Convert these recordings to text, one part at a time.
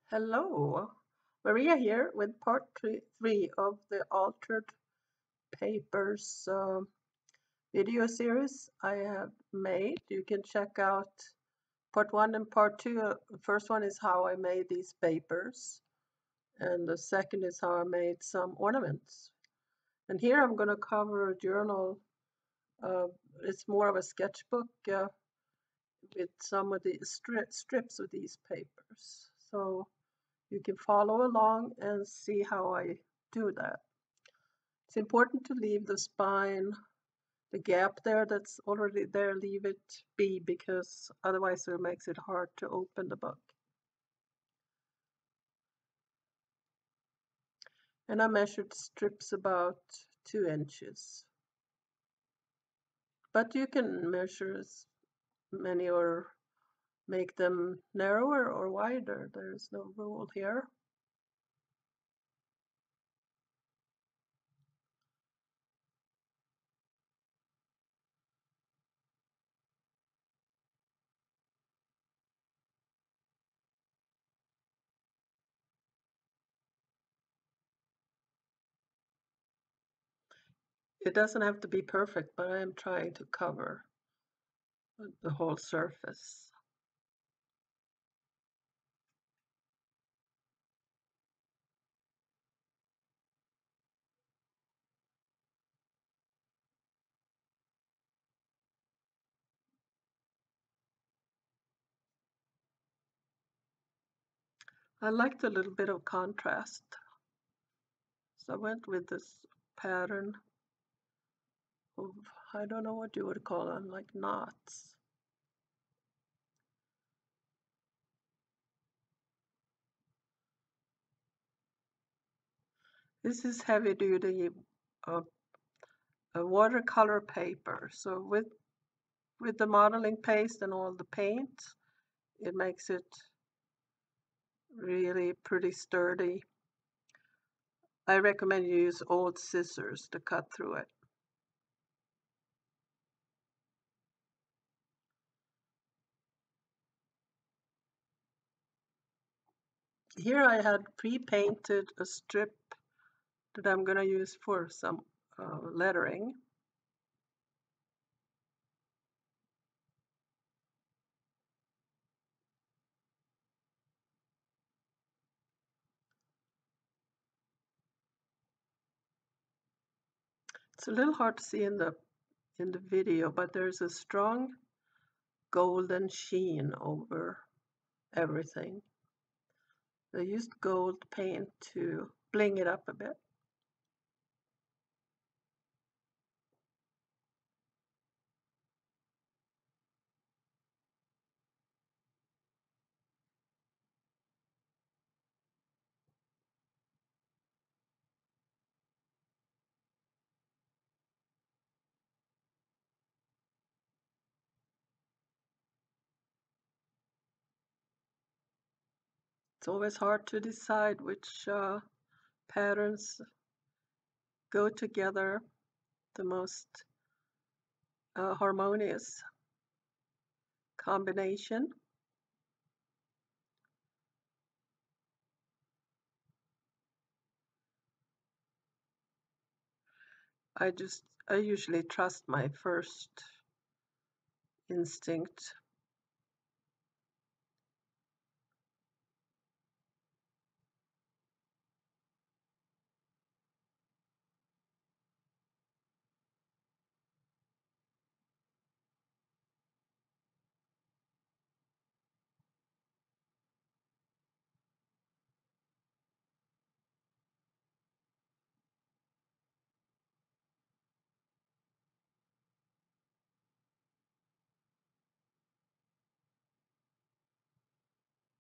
Hello, Maria here with part three of the Altered Papers video series I have made. You can check out part one and part two. The first one is how I made these papers, and the second is how I made some ornaments. And here I'm going to cover a journal. Uh, it's more of a sketchbook with some of the strips of these papers. So you can follow along and see how I do that. It's important to leave the spine, the gap there that's already there, leave it be because otherwise it makes it hard to open the book. And I measured strips about 2 inches. But you can measure as many or make them narrower or wider. There's no rule here. It doesn't have to be perfect, but I am trying to cover the whole surface. I liked a little bit of contrast, so I went with this pattern of, I don't know what you would call them, like knots. This is heavy duty uh, watercolor paper. So with the modeling paste and all the paint, it makes it really pretty sturdy. I recommend you use old scissors to cut through it. Here I had pre-painted a strip that I'm going to use for some lettering. It's a little hard to see in the video, but there's a strong golden sheen over everything. I used gold paint to bling it up a bit. It's always hard to decide which patterns go together the most harmonious combination. I usually trust my first instinct.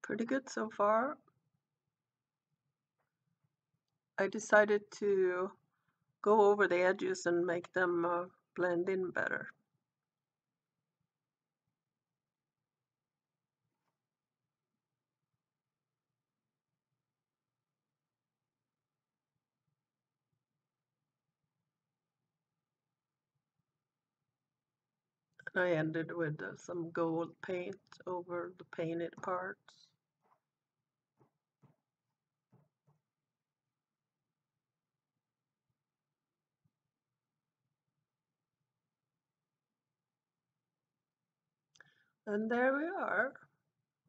Pretty good so far. I decided to go over the edges and make them blend in better. And I ended with some gold paint over the painted parts. And there we are,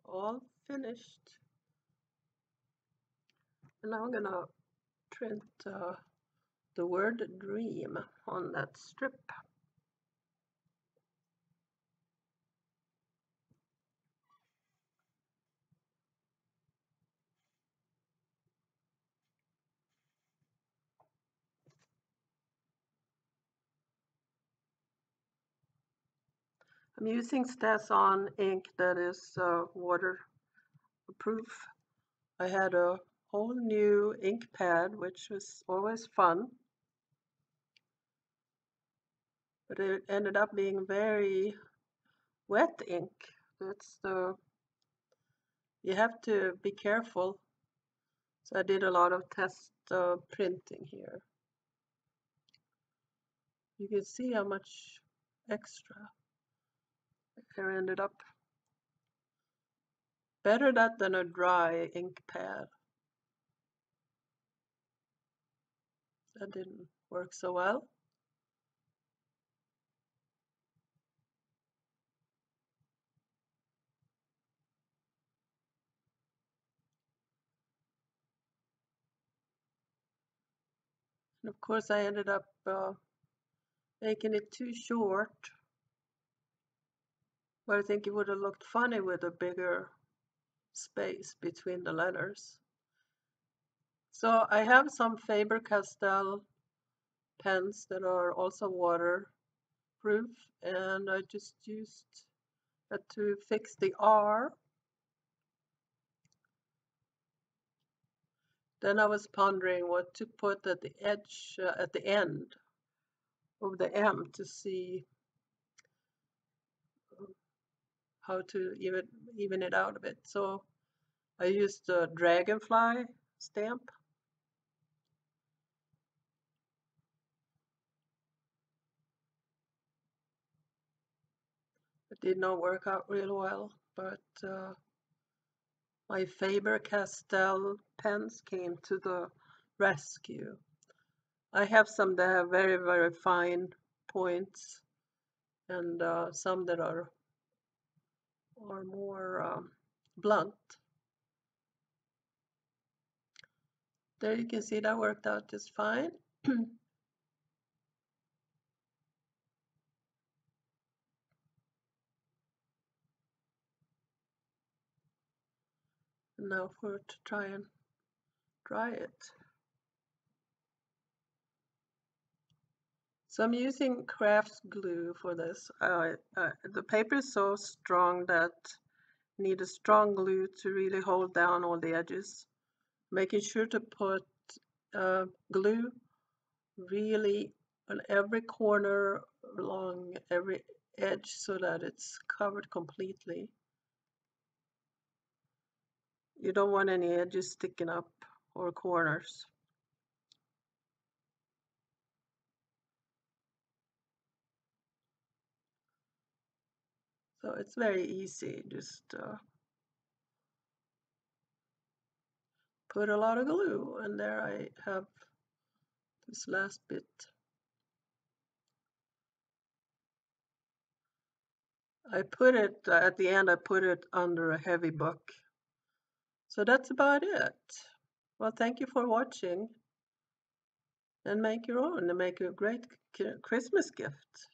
all finished. And now I'm gonna print the word dream on that strip. I'm using StazOn ink that is waterproof. I had a whole new ink pad, which was always fun, but it ended up being very wet ink. You have to be careful. So I did a lot of test printing here. You can see how much extra there ended up. Better that than a dry ink pad. That didn't work so well. And of course I ended up making it too short. But I think it would have looked funny with a bigger space between the letters. So I have some Faber-Castell pens that are also waterproof, and I just used that to fix the R. Then I was pondering what to put at the edge, at the end of the M to see how to even it out a bit. So I used a dragonfly stamp. It did not work out real well, but my Faber-Castell pens came to the rescue. I have some that have very, very fine points, and some that are more blunt. There you can see that worked out just fine. And now to try and dry it. So I'm using crafts glue for this. The paper is so strong that you need a strong glue to really hold down all the edges. Making sure to put glue really on every corner along every edge so that it's covered completely. You don't want any edges sticking up or corners. So it's very easy, just put a lot of glue, and there I have this last bit. I put it, at the end I put it under a heavy book. So that's about it. Well, thank you for watching, and make your own and make a great Christmas gift.